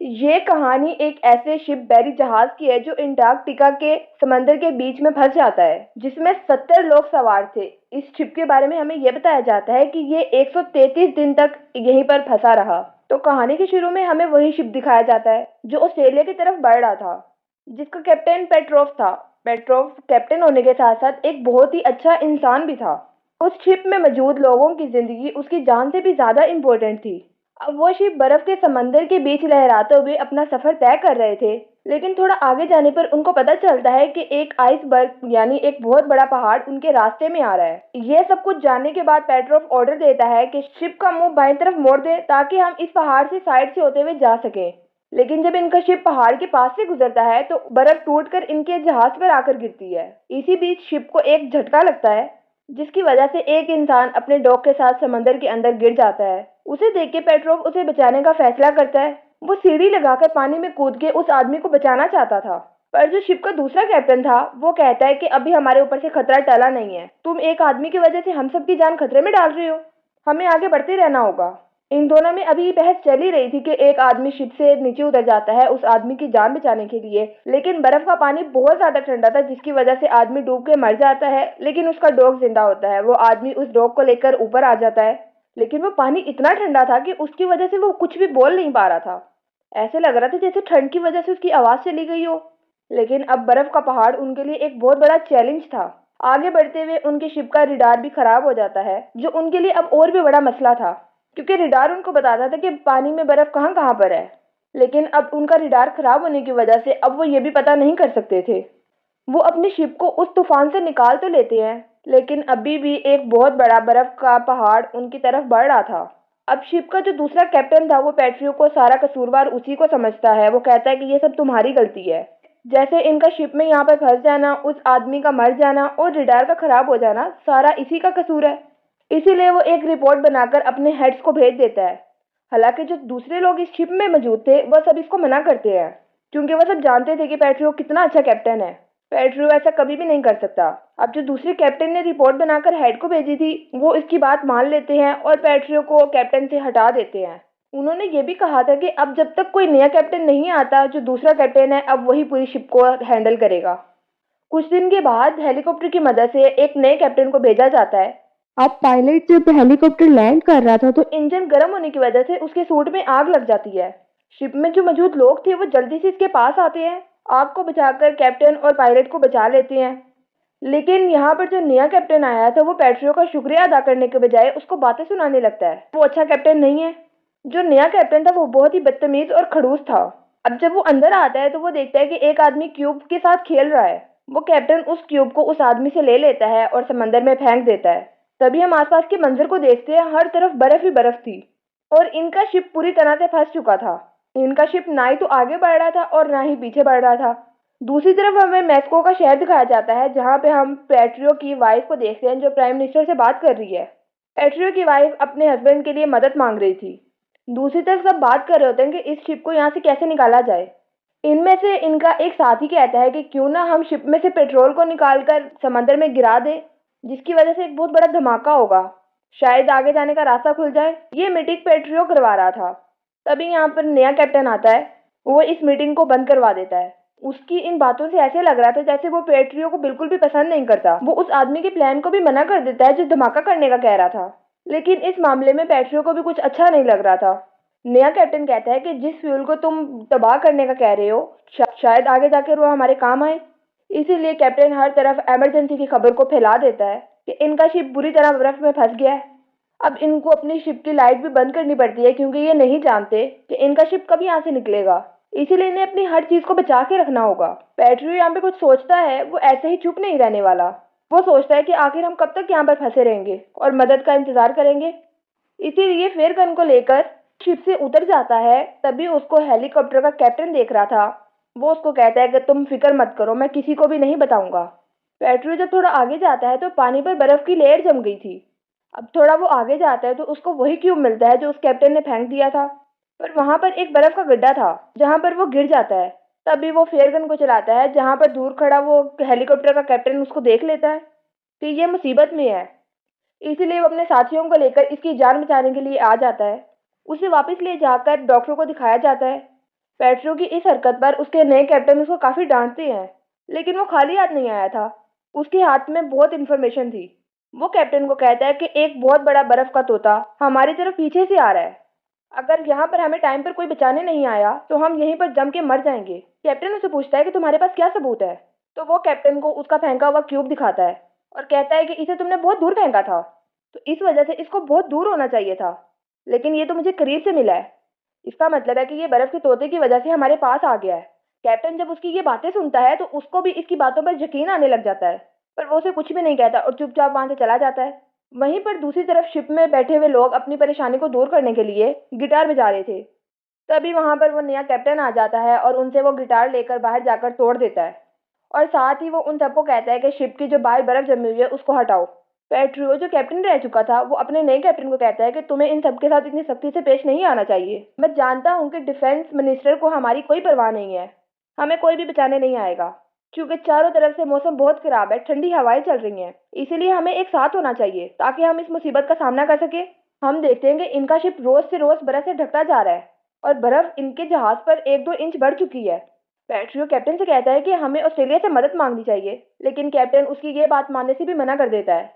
ये कहानी एक ऐसे शिप बैरी जहाज की है जो अंटार्कटिका के समंदर के बीच में फंस जाता है, जिसमें 70 लोग सवार थे। इस शिप के बारे में हमें यह बताया जाता है कि ये 133 दिन तक यहीं पर फंसा रहा। तो कहानी के शुरू में हमें वही शिप दिखाया जाता है जो ऑस्ट्रेलिया की तरफ बढ़ रहा था, जिसका कैप्टन पेट्रोफ था। पेट्रोफ कैप्टन होने के साथ साथ एक बहुत ही अच्छा इंसान भी था। उस शिप में मौजूद लोगों की जिंदगी उसकी जान से भी ज्यादा इम्पोर्टेंट थी। अब वो शिप बर्फ के समंदर के बीच लहराते हुए अपना सफर तय कर रहे थे, लेकिन थोड़ा आगे जाने पर उनको पता चलता है कि एक आइसबर्ग यानी एक बहुत बड़ा पहाड़ उनके रास्ते में आ रहा है। यह सब कुछ जानने के बाद पेट्रोफ ऑर्डर देता है कि शिप का मुंह बाईं तरफ मोड़ दे ताकि हम इस पहाड़ से साइड से होते हुए जा सकें। लेकिन जब इनका शिप पहाड़ के पास से गुजरता है तो बर्फ टूटकर इनके जहाज पर आकर गिरती है। इसी बीच शिप को एक झटका लगता है, जिसकी वजह से एक इंसान अपने डॉग के साथ समंदर के अंदर गिर जाता है। उसे देख के पेट्रोफ उसे बचाने का फैसला करता है। वो सीढ़ी लगाकर पानी में कूद के उस आदमी को बचाना चाहता था, पर जो शिप का दूसरा कैप्टन था वो कहता है कि अभी हमारे ऊपर से खतरा टला नहीं है। तुम एक आदमी की वजह से हम सबकी जान खतरे में डाल रहे हो। हमें आगे बढ़ते रहना होगा। इन दोनों में अभी बहस चल ही रही थी कि एक आदमी शिप से नीचे उतर जाता है उस आदमी की जान बचाने के लिए, लेकिन बर्फ का पानी बहुत ज्यादा ठंडा था, जिसकी वजह से आदमी डूब के मर जाता है। लेकिन उसका डॉग जिंदा होता है। वो आदमी उस डॉग को लेकर ऊपर आ जाता है, लेकिन वो पानी इतना ठंडा था कि उसकी वजह से वो कुछ भी बोल नहीं पा रहा था। ऐसे लग रहा था जैसे ठंड की वजह से उसकी आवाज चली गई हो। लेकिन अब बर्फ का पहाड़ उनके लिए एक बहुत बड़ा चैलेंज था। आगे बढ़ते हुए उनकी शिप का रिडार भी खराब हो जाता है, जो उनके लिए अब और भी बड़ा मसला था, क्योंकि रिडार उनको बताता था कि पानी में बर्फ कहाँ कहाँ पर है। लेकिन अब उनका रिडार खराब होने की वजह से अब वो ये भी पता नहीं कर सकते थे। वो अपनी शिप को उस तूफान से निकाल तो लेते हैं, लेकिन अभी भी एक बहुत बड़ा बर्फ का पहाड़ उनकी तरफ बढ़ रहा था। अब शिप का जो दूसरा कैप्टन था वो पेट्रियो को सारा कसूरवार उसी को समझता है। वो कहता है कि ये सब तुम्हारी गलती है। जैसे इनका शिप में यहाँ पर फंस जाना, उस आदमी का मर जाना और रिडार का खराब हो जाना, सारा इसी का कसूर है। इसीलिए वो एक रिपोर्ट बनाकर अपने हेड्स को भेज देता है। हालांकि जो दूसरे लोग इस शिप में मौजूद थे वह सब इसको मना करते हैं, क्योंकि वह सब जानते थे कि पेट्रियो कितना अच्छा कैप्टन है। पेट्रियो ऐसा कभी भी नहीं कर सकता। अब जो दूसरे कैप्टन ने रिपोर्ट बनाकर हेड को भेजी थी वो इसकी बात मान लेते हैं और पेट्रियो को कैप्टन से हटा देते हैं। उन्होंने ये भी कहा था कि अब जब तक कोई नया कैप्टन नहीं आता, जो दूसरा कैप्टन है अब वही पूरी शिप को हैंडल करेगा। कुछ दिन के बाद हेलीकॉप्टर की मदद से एक नए कैप्टन को भेजा जाता है। अब पायलट जब हेलीकॉप्टर लैंड कर रहा था तो इंजन गर्म होने की वजह से उसके सूट में आग लग जाती है। शिप में जो मौजूद लोग थे वो जल्दी से इसके पास आते हैं, आग को बचाकर कैप्टन और पायलट को बचा लेते हैं। लेकिन यहाँ पर जो नया कैप्टन आया था वो पेट्रियो का शुक्रिया अदा करने के बजाय उसको बातें सुनाने लगता है। वो अच्छा कैप्टन नहीं है। जो नया कैप्टन था वो बहुत ही बदतमीज और खड़ूस था। अब जब वो अंदर आता है तो वो देखता है कि एक आदमी क्यूब के साथ खेल रहा है। वो कैप्टन उस क्यूब को उस आदमी से ले लेता है और समंदर में फेंक देता है। तभी हम आसपास के मंजर को देखते हैं। हर तरफ बर्फ ही बर्फ थी और इनका शिप पूरी तरह से फंस चुका था। इनका शिप ना ही तो आगे बढ़ रहा था और ना ही पीछे बढ़ रहा था। दूसरी तरफ हमें मैक्सिको का शहर दिखाया जाता है, जहाँ पे हम पेट्रियो की वाइफ को देखते हैं जो प्राइम मिनिस्टर से बात कर रही है। पेट्रियो की वाइफ अपने हस्बैंड के लिए मदद मांग रही थी। दूसरी तरफ सब बात कर रहे होते हैं कि इस शिप को यहाँ से कैसे निकाला जाए। इनमें से इनका एक साथी कहता है कि क्यों ना हम शिप में से पेट्रोल को निकालकर समंदर में गिरा दें, जिसकी वजह से एक बहुत बड़ा धमाका होगा, शायद आगे जाने का रास्ता खुल जाए। ये मीटिंग पेट्रियो करवा रहा था। तभी यहाँ पर नया कैप्टन आता है। वो इस मीटिंग को बंद करवा देता है। उसकी इन बातों से ऐसे लग रहा था जैसे वो पेट्रियो को बिल्कुल भी पसंद नहीं करता। वो उस आदमी के प्लान को भी मना कर देता है जो धमाका करने का कह रहा था। लेकिन इस मामले में पेट्रियो को भी कुछ अच्छा नहीं लग रहा था। नया कैप्टन कहता है कि जिस फ्यूल को तुम तबाह करने का कह रहे हो शायद आगे जाकर वो हमारे काम आए। इसीलिए कैप्टन हर तरफ इमरजेंसी की खबर को फैला देता है कि इनका शिप बुरी तरह बर्फ में फंस गया है। अब इनको अपनी शिप की लाइट भी बंद करनी पड़ती है, क्योंकि ये नहीं जानते कि इनका शिप कब यहाँ से निकलेगा। इसीलिए इन्हें अपनी हर चीज को बचा के रखना होगा। पेट्रियो यहाँ पे कुछ सोचता है। वो ऐसे ही चुप नहीं रहने वाला। वो सोचता है कि आखिर हम कब तक यहाँ पर फंसे रहेंगे और मदद का इंतजार करेंगे। इसीलिए फिर गन को लेकर शिप से उतर जाता है। तभी उसको हेलीकॉप्टर का कैप्टन देख रहा था। वो उसको कहता है कि तुम फिक्र मत करो, मैं किसी को भी नहीं बताऊंगा। पेट्रियो जब थोड़ा आगे जाता है तो पानी पर बर्फ की लेयर जम गई थी। अब थोड़ा वो आगे जाता है तो उसको वही क्यूब मिलता है जो उस कैप्टन ने फेंक दिया था, पर वहां पर एक बर्फ का गड्ढा था जहां पर वो गिर जाता है। तभी वो फेयर गन को चलाता है। जहां पर दूर खड़ा वो हेलीकॉप्टर का कैप्टन उसको देख लेता है कि ये मुसीबत में है। इसीलिए वो अपने साथियों को लेकर इसकी जान बचाने के लिए आ जाता है। उसे वापस ले जाकर डॉक्टर को दिखाया जाता है। पेट्रो की इस हरकत पर उसके नए कैप्टन उसको काफी डांटते हैं, लेकिन वो खाली हाथ नहीं आया था। उसके हाथ में बहुत इंफॉर्मेशन थी। वो कैप्टन को कहता है कि एक बहुत बड़ा बर्फ का तोता हमारी तरफ पीछे से आ रहा है। अगर यहाँ पर हमें टाइम पर कोई बचाने नहीं आया तो हम यहीं पर जम के मर जाएंगे। कैप्टन उससे पूछता है कि तुम्हारे पास क्या सबूत है। तो वो कैप्टन को उसका फेंका हुआ क्यूब दिखाता है और कहता है कि इसे तुमने बहुत दूर फेंका था, तो इस वजह से इसको बहुत दूर होना चाहिए था, लेकिन ये तो मुझे करीब से मिला है। इसका मतलब है कि ये बर्फ के तोते की वजह से हमारे पास आ गया है। कैप्टन जब उसकी ये बातें सुनता है तो उसको भी इसकी बातों पर यकीन आने लग जाता है, पर वो उसे कुछ भी नहीं कहता और चुपचाप वहां से चला जाता है। वहीं पर दूसरी तरफ शिप में बैठे हुए लोग अपनी परेशानी को दूर करने के लिए गिटार बजा रहे थे। तभी वहां पर वो नया कैप्टन आ जाता है और उनसे वो गिटार लेकर बाहर जाकर तोड़ देता है, और साथ ही वो उन सबको कहता है कि शिप की जो बाहर बर्फ जमी हुई है उसको हटाओ। पेट्रियो जो कैप्टन रह चुका था वो अपने नए कैप्टन को कहता है कि तुम्हें इन सबके साथ इतनी सख्ती से पेश नहीं आना चाहिए। मैं जानता हूँ कि डिफेंस मिनिस्टर को हमारी कोई परवाह नहीं है, हमें कोई भी बचाने नहीं आएगा, क्योंकि चारों तरफ से मौसम बहुत खराब है, ठंडी हवाएं चल रही हैं, इसीलिए हमें एक साथ होना चाहिए ताकि हम इस मुसीबत का सामना कर सके। हम देखते हैं कि इनका शिप रोज से रोज बर्फ से ढकता जा रहा है और बर्फ इनके जहाज पर 1-2 इंच बढ़ चुकी है। पेट्रियो कैप्टन से कहता है कि हमें ऑस्ट्रेलिया से मदद मांगनी चाहिए, लेकिन कैप्टन उसकी ये बात मानने से भी मना कर देता है।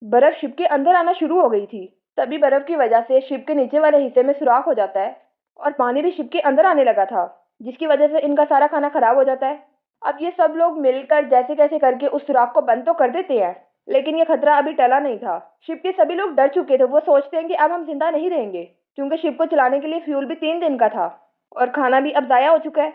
बर्फ शिप के अंदर आना शुरू हो गई थी। तभी बर्फ की वजह से शिप के नीचे वाले हिस्से में सुराख हो जाता है और पानी भी शिप के अंदर आने लगा था, जिसकी वजह से इनका सारा खाना खराब हो जाता है। अब ये सब लोग मिलकर जैसे कैसे करके उस सुराख को बंद तो कर देते हैं, लेकिन ये खतरा अभी टला नहीं था। शिप के सभी लोग डर चुके थे। वो सोचते हैं कि अब हम जिंदा नहीं रहेंगे, क्योंकि शिप को चलाने के लिए फ्यूल भी 3 दिन का था और खाना भी अब ज़ाया हो चुका है।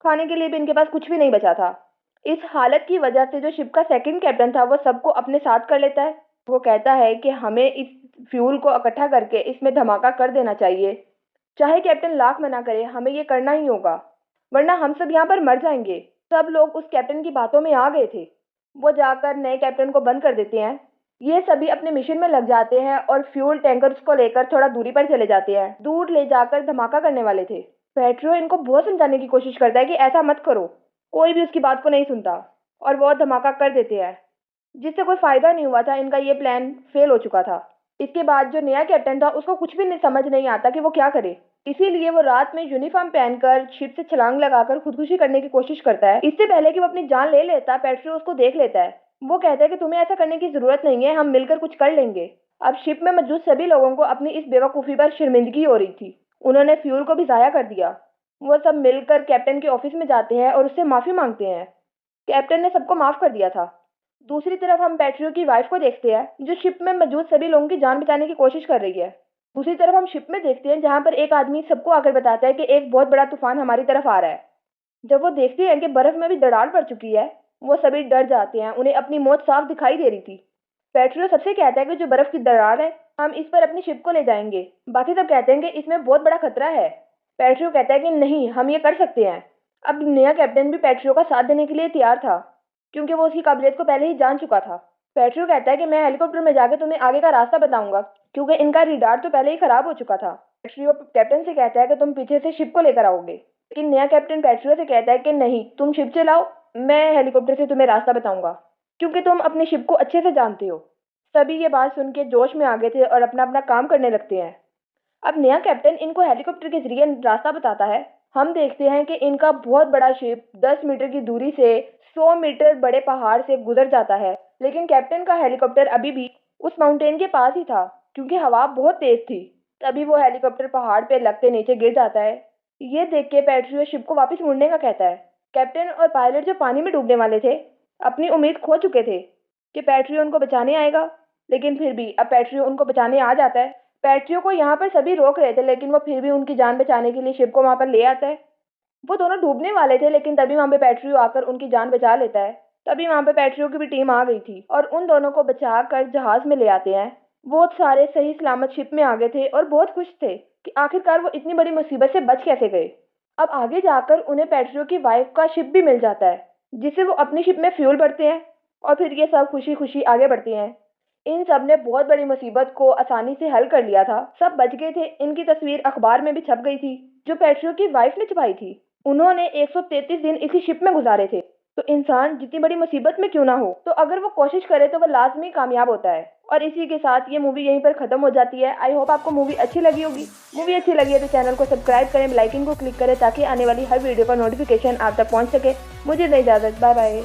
खाने के लिए भी इनके पास कुछ भी नहीं बचा था। इस हालत की वजह से जो शिप का सेकंड कैप्टन था वो सबको अपने साथ कर लेता है। वो कहता है कि हमें इस फ्यूल को इकट्ठा करके इसमें धमाका कर देना चाहिए। चाहे कैप्टन लाख मना करे, हमें ये करना ही होगा, वरना हम सब यहाँ पर मर जाएंगे। सब लोग उस कैप्टन की बातों में आ गए थे। वो जाकर नए कैप्टन को बंद कर देते हैं। ये सभी अपने मिशन में लग जाते हैं और फ्यूल टैंकर्स को लेकर थोड़ा दूरी पर चले जाते हैं। दूर ले जाकर धमाका करने वाले थे। पेट्रो इनको बहुत समझाने की कोशिश करता है कि ऐसा मत करो, कोई भी उसकी बात को नहीं सुनता और वो धमाका कर देते हैं, जिससे कोई फायदा नहीं हुआ था। इनका ये प्लान फेल हो चुका था। इसके बाद जो नया कैप्टन था उसको कुछ भी नहीं समझ नहीं आता कि वो क्या करे, इसीलिए वो रात में यूनिफॉर्म पहनकर शिप से छलांग लगाकर खुदकुशी करने की कोशिश करता है। इससे पहले कि वो अपनी जान ले लेता, पेट्रो उसको देख लेता है। वो कहता है कि तुम्हें ऐसा करने की जरूरत नहीं है, हम मिलकर कुछ कर लेंगे। अब शिप में मौजूद सभी लोगों को अपनी इस बेवकूफ़ी पर शर्मिंदगी हो रही थी। उन्होंने फ्यूल को भी ज़ाया कर दिया। वो सब मिलकर कैप्टन के ऑफिस में जाते हैं और उससे माफ़ी मांगते हैं। कैप्टन ने सबको माफ़ कर दिया था। दूसरी तरफ हम पेट्रियो की वाइफ को देखते हैं, जो शिप में मौजूद सभी लोगों की जान बचाने की कोशिश कर रही है। दूसरी तरफ हम शिप में देखते हैं जहाँ पर एक आदमी सबको आकर बताता है कि एक बहुत बड़ा तूफान हमारी तरफ आ रहा है। जब वो देखते हैं कि बर्फ में भी दरार पड़ चुकी है, वो सभी डर जाते हैं। उन्हें अपनी मौत साफ दिखाई दे रही थी। पेट्रियो सबसे कहता है कि जो बर्फ की दरार है हम इस पर अपनी शिप को ले जाएंगे। बाकी सब कहते हैं कि इसमें बहुत बड़ा खतरा है। पेट्रियो कहता है कि नहीं, हम ये कर सकते हैं। अब नया कैप्टन भी पेट्रियो का साथ देने के लिए तैयार था, क्योंकि वो उसकी काबिलियत को पहले ही जान चुका था। पेट्रियो कहता है कि मैं हेलीकॉप्टर में जाकर तुम्हें आगे का रास्ता बताऊंगा, क्योंकि इनका रडार तो पहले ही खराब हो चुका था। पेट्रियो कैप्टन से कहता है कि तुम पीछे से शिप को लेकर आओगे, लेकिन नया कैप्टन पेट्रियो से कहता है कि नहीं, तुम शिप चलाओ, मैं हेलीकॉप्टर से तुम्हें रास्ता बताऊंगा, क्योंकि तुम अपनी शिप को अच्छे से जानते हो। सभी ये बात सुन के जोश में आ गए थे और अपना अपना काम करने लगते हैं। अब नया कैप्टन इनको हेलीकॉप्टर के जरिए रास्ता बताता है। हम देखते हैं कि इनका बहुत बड़ा शिप 10 मीटर की दूरी से 100 मीटर बड़े पहाड़ से गुजर जाता है, लेकिन कैप्टन का हेलीकॉप्टर अभी भी उस माउंटेन के पास ही था, क्योंकि हवा बहुत तेज थी। तभी वो हेलीकॉप्टर पहाड़ पे लगते नीचे गिर जाता है। ये देख के पेट्रियो शिप को वापस मुड़ने का कहता है। कैप्टन और पायलट जो पानी में डूबने वाले थे अपनी उम्मीद खो चुके थे कि पेट्रियो उनको बचाने आएगा, लेकिन फिर भी अब पेट्रियो उनको बचाने आ जाता है। पेट्रियो को यहाँ पर सभी रोक रहे थे, लेकिन वो फिर भी उनकी जान बचाने के लिए शिप को वहां पर ले आता है। वो दोनों डूबने वाले थे, लेकिन तभी वहां पे पेट्रियो आकर उनकी जान बचा लेता है। तभी वहां पे पेट्रियो की भी टीम आ गई थी और उन दोनों को बचा कर जहाज में ले आते हैं। वो सारे सही सलामत शिप में आ गए थे और बहुत खुश थे कि आखिरकार वो इतनी बड़ी मुसीबत से बच कैसे गए। अब आगे जाकर उन्हें पेट्रियो की वाइफ का शिप भी मिल जाता है, जिससे वो अपनी शिप में फ्यूल भरते हैं और फिर ये सब खुशी खुशी आगे बढ़ते हैं। इन सब ने बहुत बड़ी मुसीबत को आसानी से हल कर लिया था। सब बच गए थे। इनकी तस्वीर अखबार में भी छप गई थी, जो पेट्रियो की वाइफ ने छपाई थी। उन्होंने 133 दिन इसी शिप में गुजारे थे। तो इंसान जितनी बड़ी मुसीबत में क्यों ना हो, तो अगर वो कोशिश करे तो वो लाजमी कामयाब होता है। और इसी के साथ ये मूवी यहीं पर खत्म हो जाती है। आई होप आपको मूवी अच्छी लगी होगी। मूवी अच्छी लगी है तो चैनल को सब्सक्राइब करें, बेल आइकन को क्लिक करें ताकि आने वाली हर वीडियो का नोटिफिकेशन आप तक पहुंच सके। मुझे दे इजाजत, बाय बाय।